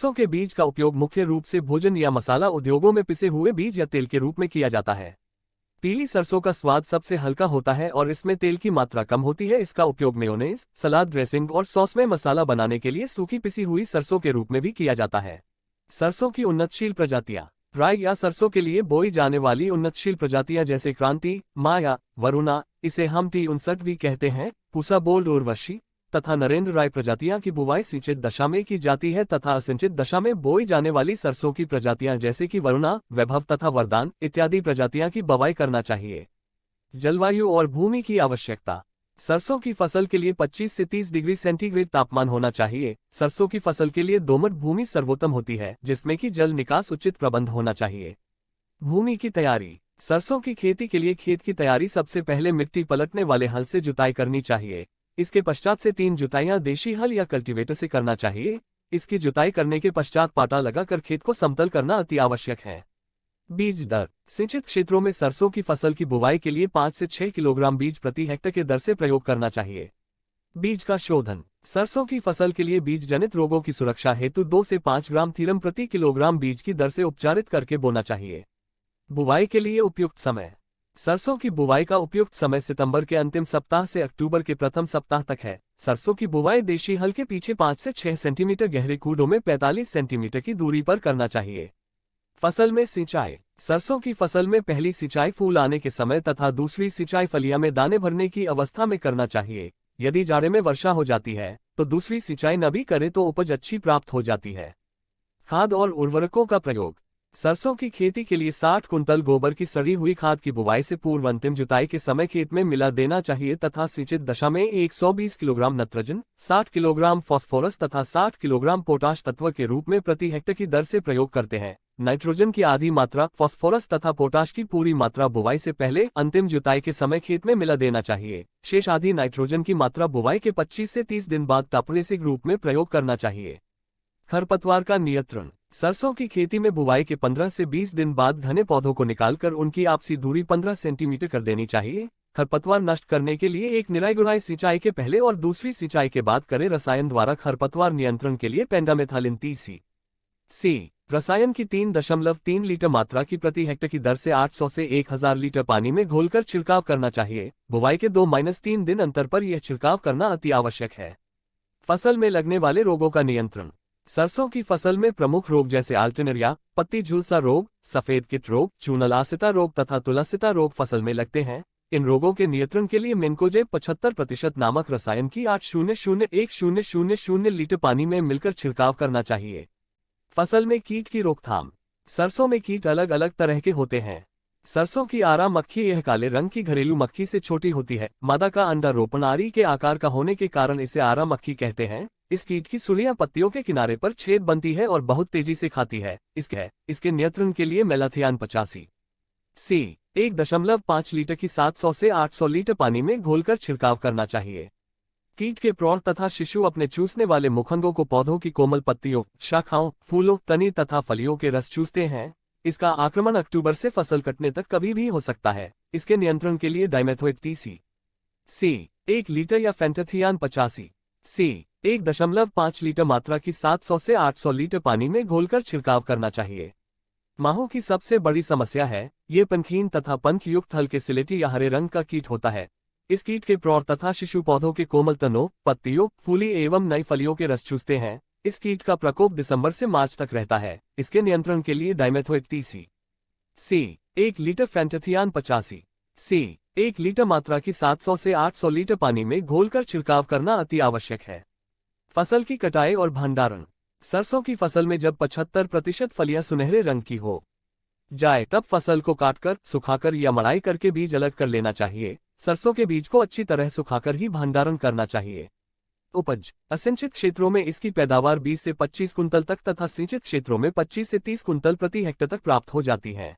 सरसों के बीज का उपयोग मुख्य रूप से भोजन या मसाला उद्योगों में पिसे हुए बीज या तेल के रूप में किया जाता है। पीली सरसों का स्वाद सबसे हल्का होता है और इसमें तेल की मात्रा कम होती है। इसका उपयोग मेयोनेज, सलाद ड्रेसिंग और सॉस में मसाला बनाने के लिए सूखी पिसी हुई सरसों के रूप में भी किया जाता है। सरसों की उन्नतशील प्रजातियां। राई या सरसों के लिए बोई जाने वाली उन्नतशील प्रजातियां जैसे क्रांति, माया, वरुणा, इसे हम T59 भी कहते हैं, पूसा बोल्ड उर्वशी तथा नरेंद्र राय प्रजातियां की बुवाई सिंचित दशा में की जाती है तथा असिंचित दशा में बोई जाने वाली सरसों की प्रजातियां जैसे कि वरुणा, वैभव तथा वरदान इत्यादि प्रजातियां की बुवाई करना चाहिए। जलवायु और भूमि की आवश्यकता। सरसों की फसल के लिए 25 से 30 डिग्री सेंटीग्रेड तापमान होना चाहिए। सरसों की फसल के लिए दोमट भूमि सर्वोत्तम होती है, जिसमें कि जल निकास उचित प्रबंध होना चाहिए। भूमि की तैयारी। सरसों की खेती के लिए खेत की तैयारी सबसे पहले मिट्टी पलटने वाले हल से जुताई करनी चाहिए। इसके पश्चात से 3 जुताइयां देशी हल या कल्टीवेटर से करना चाहिए। इसकी जुताई करने के पश्चात पाटा लगाकर खेत को समतल करना अति आवश्यक है। बीज दर। सिंचित क्षेत्रों में सरसों की फसल की बुवाई के लिए 5 से 6 किलोग्राम बीज प्रति हेक्टेयर के दर से प्रयोग करना चाहिए। बीज का शोधन। सरसों की फसल के लिए बीज जनित रोगों की सुरक्षा हेतु 2 से 5 ग्राम थीरम प्रति किलोग्राम बीज की दर से उपचारित करके बोना चाहिए। बुवाई के लिए उपयुक्त समय। सरसों की बुवाई का उपयुक्त समय सितंबर के अंतिम सप्ताह से अक्टूबर के प्रथम सप्ताह तक है। सरसों की बुवाई देशी हल के पीछे 5 से 6 सेंटीमीटर गहरे कूडों में 45 सेंटीमीटर की दूरी पर करना चाहिए। फसल में सिंचाई। सरसों की फसल में पहली सिंचाई फूल आने के समय तथा दूसरी सिंचाई फलियां में दाने भरने की अवस्था में करना चाहिए। यदि जाड़े में वर्षा हो जाती है तो दूसरी सिंचाई न भी करे तो उपज अच्छी प्राप्त हो जाती है। खाद और उर्वरकों का प्रयोग। सरसों की खेती के लिए 60 कुंतल गोबर की सड़ी हुई खाद की बुवाई से पूर्व अंतिम जुताई के समय खेत में मिला देना चाहिए तथा सिंचित दशा में 120 किलोग्राम नत्रजन, 60 किलोग्राम फास्फोरस तथा 60 किलोग्राम पोटाश तत्व के रूप में प्रति हेक्टेयर की दर से प्रयोग करते हैं। नाइट्रोजन की आधी मात्रा, फास्फोरस तथा पोटाश की पूरी मात्रा बुवाई से पहले अंतिम जुताई के समय खेत में मिला देना चाहिए। शेष आधी नाइट्रोजन की मात्रा बुवाई के 25 से 30 दिन बाद टापरेसिक रूप में प्रयोग करना चाहिए। खरपतवार का नियंत्रण। सरसों की खेती में बुवाई के 15 से 20 दिन बाद घने पौधों को निकालकर उनकी आपसी दूरी 15 सेंटीमीटर कर देनी चाहिए। खरपतवार नष्ट करने के लिए एक निराई गुड़ाई सिंचाई के पहले और दूसरी सिंचाई के बाद करें। रसायन द्वारा खरपतवार नियंत्रण के लिए पेंडामेथालिन TC रसायन की 3.3 लीटर मात्रा की प्रति हेक्टेयर की दर से 800 से 1000 लीटर पानी में घोलकर छिड़काव करना चाहिए। बुवाई के 2-3 दिन अंतर पर यह छिड़काव करना अति आवश्यक है। फसल में लगने वाले रोगों का नियंत्रण। सरसों की फसल में प्रमुख रोग जैसे अल्टरनेरिया, पत्ती झुलसा रोग, सफेद कीट रोग, चूनल आसिता रोग तथा तुलासिता रोग फसल में लगते हैं। इन रोगों के नियंत्रण के लिए मेन्कोजेब 75% नामक रसायन की 800-1000 लीटर पानी में मिलकर छिड़काव करना चाहिए। फसल में कीट की रोकथाम। सरसों में कीट अलग अलग तरह के होते हैं। सरसों की आरा मक्खी यह काले रंग की घरेलू मक्खी से छोटी होती है। मादा का अंडा रोपणारी के आकार का होने के कारण इसे आरा मक्खी कहते हैं। इस कीट की सुलियां पत्तियों के किनारे पर छेद बनती है और बहुत तेजी से खाती है। इसके नियंत्रण के लिए मेलाथियान 85 1.5 लीटर की 700 से 800 लीटर पानी में घोलकर छिड़काव करना चाहिए। कीट के प्रौढ़ तथा शिशु अपने चूसने वाले मुखंडों को पौधों की कोमल पत्तियों, शाखाओं, फूलों, तनी तथा फलियों के रस चूसते हैं। इसका आक्रमण अक्टूबर से फसल कटने तक कभी भी हो सकता है। इसके नियंत्रण के लिए डाइमेथोएट TC 1 लीटर या फेंटाथियान 85 1.5 लीटर मात्रा की 700 से 800 लीटर पानी में घोलकर छिड़काव करना चाहिए। माहों की सबसे बड़ी समस्या है। ये पंखीन तथा पंख युक्त हल्के सिलेटी या हरे रंग का कीट होता है। इस कीट के प्रौढ़ तथा शिशु पौधों के कोमल तनों, पत्तियों, फूली एवं नई फलियों के रस चूसते हैं। इस कीट का प्रकोप दिसंबर से मार्च तक रहता है। इसके नियंत्रण के लिए डाइमेथोएट TC 1 लीटर फेंटाथियान 85 1 लीटर मात्रा की 700 से 800 लीटर पानी में घोलकर छिड़काव करना अति आवश्यक है। फसल की कटाई और भंडारण। सरसों की फसल में जब 75% फलियां सुनहरे रंग की हो जाए तब फसल को काटकर, सुखाकर या मड़ाई करके बीज अलग कर लेना चाहिए। सरसों के बीज को अच्छी तरह सुखाकर ही भंडारण करना चाहिए। उपज। असिंचित क्षेत्रों में इसकी पैदावार 20 से 25 कुंतल तक तथा सिंचित क्षेत्रों में 25 से 30 कुंतल प्रति हेक्टेयर तक प्राप्त हो जाती है।